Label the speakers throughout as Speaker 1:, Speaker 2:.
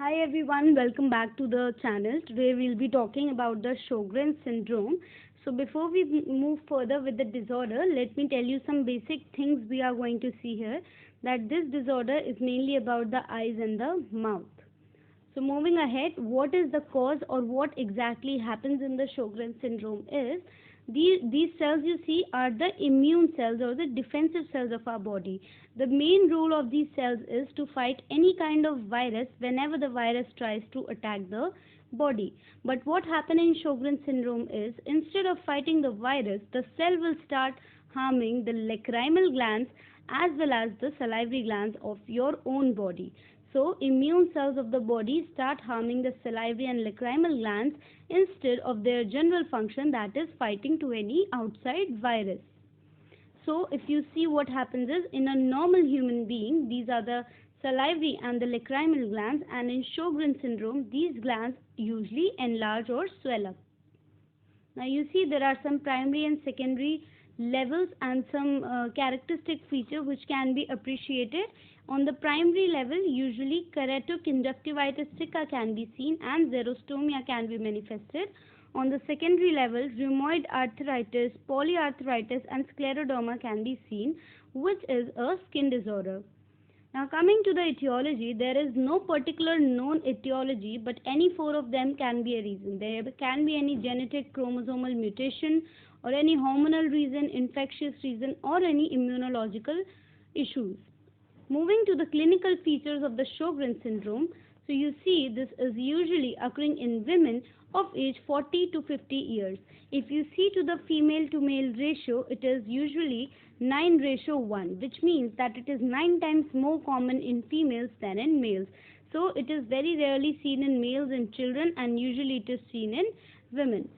Speaker 1: Hi everyone, welcome back to the channel. Today we'll be talking about the Sjogren's syndrome. So before we move further with the disorder, let me tell you some basic things we are going to see here. That this disorder is mainly about the eyes and the mouth. So moving ahead, what is the cause or what exactly happens in the Sjogren's syndrome is these cells you see are the immune cells or the defensive cells of our body. The main role of these cells is to fight any kind of virus whenever the virus tries to attack the body. But what happens in Sjogren's syndrome is instead of fighting the virus, the cell will start harming the lacrimal glands as well as the salivary glands of your own body. So, immune cells of the body start harming the salivary and lacrimal glands instead of their general function, that is fighting to any outside virus. So, if you see what happens is in a normal human being, these are the salivary and the lacrimal glands, and in Sjogren's syndrome, these glands usually enlarge or swell up. Now, you see there are some primary and secondary levels and some characteristic features which can be appreciated. On the primary level, usually keratoconjunctivitis sicca can be seen and xerostomia can be manifested. On the secondary level, rheumatoid arthritis, polyarthritis and scleroderma can be seen, which is a skin disorder. Now coming to the etiology, there is no particular known etiology, but any four of them can be a reason. There can be any genetic chromosomal mutation or any hormonal reason, infectious reason or any immunological issues. Moving to the clinical features of the Sjogren's syndrome, so you see this is usually occurring in women of age 40 to 50 years. If you see to the female to male ratio, it is usually 9:1, which means that it is 9 times more common in females than in males. So it is very rarely seen in males and children, and usually it is seen in women.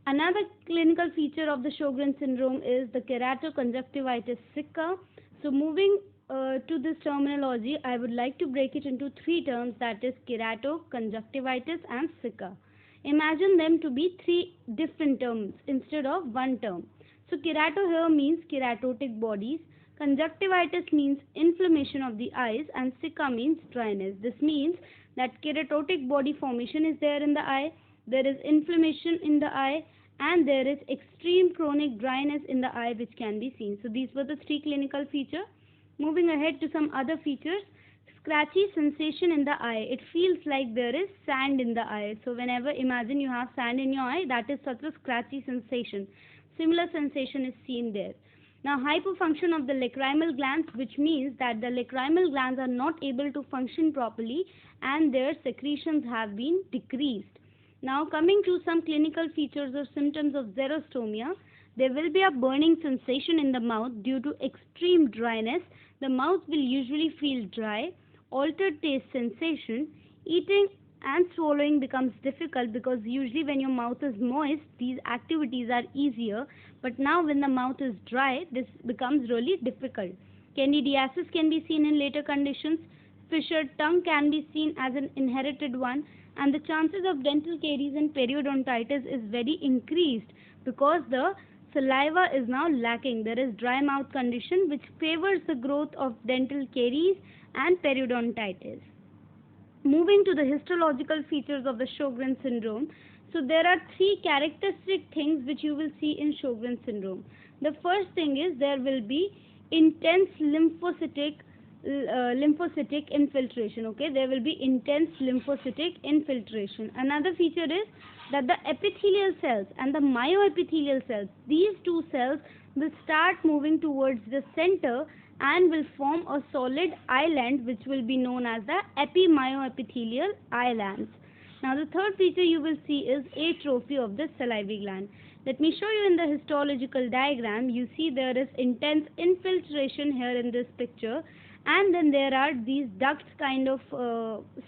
Speaker 1: Another clinical feature of the Sjogren's syndrome is the keratoconjunctivitis sicca. So moving to this terminology, I would like to break it into three terms, that is keratoconjunctivitis and sicca. Imagine them to be three different terms instead of one term. So kerato here means keratotic bodies, conjunctivitis means inflammation of the eyes, and sicca means dryness. This means that keratotic body formation is there in the eye, there is inflammation in the eye, and there is extreme chronic dryness in the eye which can be seen. So these were the three clinical features. Moving ahead to some other features, scratchy sensation in the eye. It feels like there is sand in the eye. So whenever imagine you have sand in your eye, that is such a scratchy sensation. Similar sensation is seen there. Now hypofunction of the lacrimal glands, which means that the lacrimal glands are not able to function properly and their secretions have been decreased. Now coming to some clinical features or symptoms of xerostomia, there will be a burning sensation in the mouth due to extreme dryness. The mouth will usually feel dry, altered taste sensation, eating and swallowing becomes difficult because usually when your mouth is moist, these activities are easier, but now when the mouth is dry, this becomes really difficult. Candidiasis can be seen in later conditions, fissured tongue can be seen as an inherited one, and the chances of dental caries and periodontitis is very increased because the saliva is now lacking. There is dry mouth condition which favors the growth of dental caries and periodontitis. Moving to the histological features of the Sjogren's syndrome, so there are three characteristic things which you will see in Sjogren's syndrome. The first thing is there will be intense lymphocytic infiltration. Okay, there will be intense lymphocytic infiltration. Another feature is that the epithelial cells and the myoepithelial cells, these two cells will start moving towards the center and will form a solid island which will be known as the epimyoepithelial islands. Now the third feature you will see is atrophy of the salivary gland. Let me show you in the histological diagram. You see there is intense infiltration here in this picture, and then there are these ducts kind of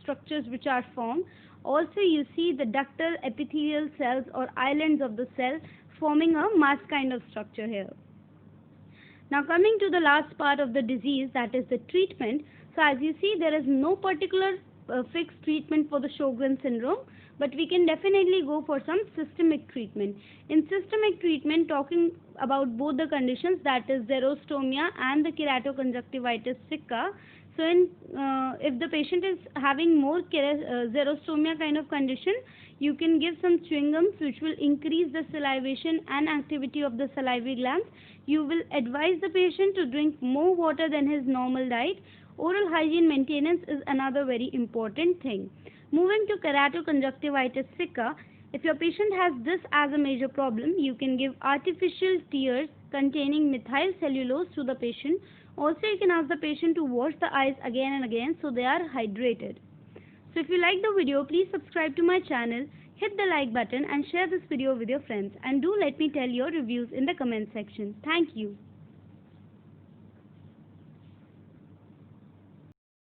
Speaker 1: structures which are formed. Also you see the ductal epithelial cells or islands of the cell forming a mass kind of structure here. Now coming to the last part of the disease, that is the treatment. So as you see, there is no particular fixed treatment for the Sjogren's syndrome, but we can definitely go for some systemic treatment. In systemic treatment, talking about both the conditions, that is xerostomia and the keratoconjunctivitis sicca, So if the patient is having more xerostomia kind of condition, you can give some chewing gums which will increase the salivation and activity of the salivary glands. You will advise the patient to drink more water than his normal diet. Oral hygiene maintenance is another very important thing. Moving to keratoconjunctivitis sicca, if your patient has this as a major problem, you can give artificial tears containing methyl cellulose to the patient. Also, you can ask the patient to wash the eyes again and again so they are hydrated. So if you like the video, please subscribe to my channel, hit the like button and share this video with your friends. And do let me tell your reviews in the comment section. Thank you.